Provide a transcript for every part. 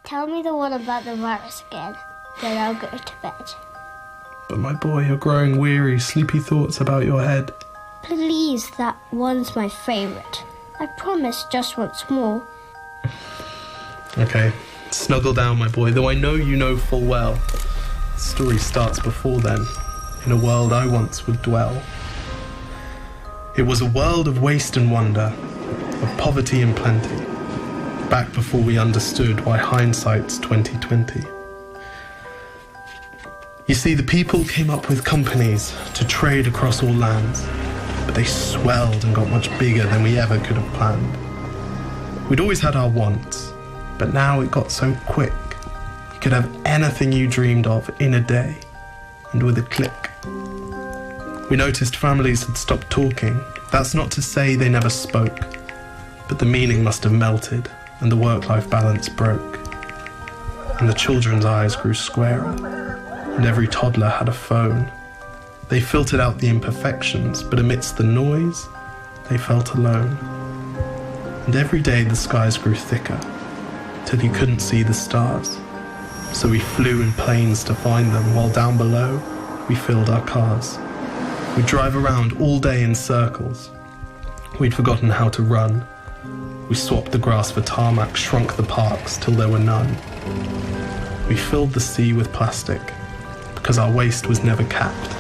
Tell me the one about the virus again, then I'll go to bed. But my boy, you're growing weary, sleepy thoughts about your head. Please, that one's my favourite. I promise just once more. Okay, snuggle down, my boy, though I know you know full well. The story starts before then, in a world I once would dwell. It was a world of waste and wonder, of poverty and plenty, back before we understood why hindsight's 2020. You see, the people came up with companies to trade across all lands, but they swelled and got much bigger than we ever could have planned. We'd always had our wants, but now it got so quick. You could have anything you dreamed of in a day, and with a click. We noticed families had stopped talking. That's not to say they never spoke, but the meaning must have melted, and the work-life balance broke. And the children's eyes grew squarer, and every toddler had a phone. They filtered out the imperfections, but amidst the noise, they felt alone. And every day the skies grew thicker, till you couldn't see the stars. So we flew in planes to find them, while down below, we filled our cars. We'd drive around all day in circles. We'd forgotten how to run. We swapped the grass for tarmac, shrunk the parks till there were none. We filled the sea with plastic, because our waste was never capped,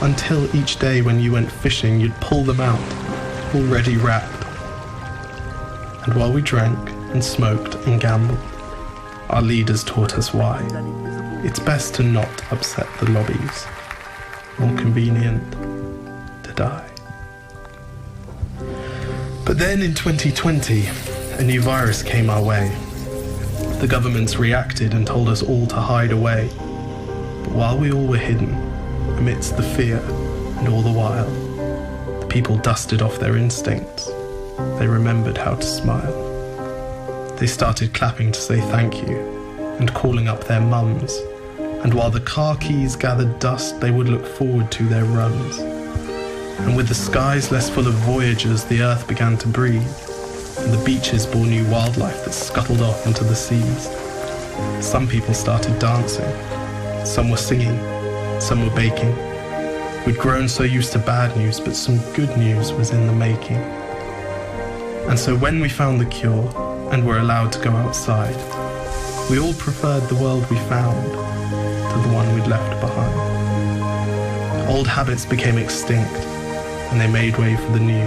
until each day when you went fishing, you'd pull them out, already wrapped. And while we drank and smoked and gambled, our leaders taught us why. It's best to not upset the lobbies. More convenient to die. But then in 2020, a new virus came our way. The governments reacted and told us all to hide away. But while we all were hidden, amidst the fear, and all the while, the people dusted off their instincts. They remembered how to smile. They started clapping to say thank you, and calling up their mums. And while the car keys gathered dust, they would look forward to their runs. And with the skies less full of voyagers, the earth began to breathe, and the beaches bore new wildlife that scuttled off into the seas. Some people started dancing, some were singing, some were baking. We'd grown so used to bad news, but some good news was in the making. And so when we found the cure, and were allowed to go outside, we all preferred the world we found to the one we'd left behind. Old habits became extinct, and they made way for the new,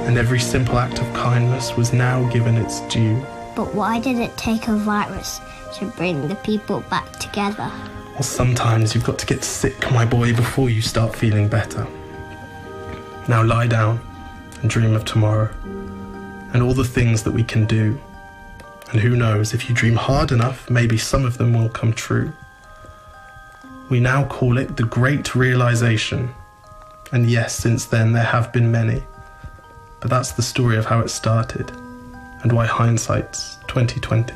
and every simple act of kindness was now given its due. But why did it take a virus to bring the people back together? Well, sometimes you've got to get sick, my boy, before you start feeling better. Now lie down and dream of tomorrow, and all the things that we can do. And who knows, if you dream hard enough, maybe some of them will come true. We now call it the Great Realisation. And yes, since then there have been many. But that's the story of how it started, and why hindsight's 2020.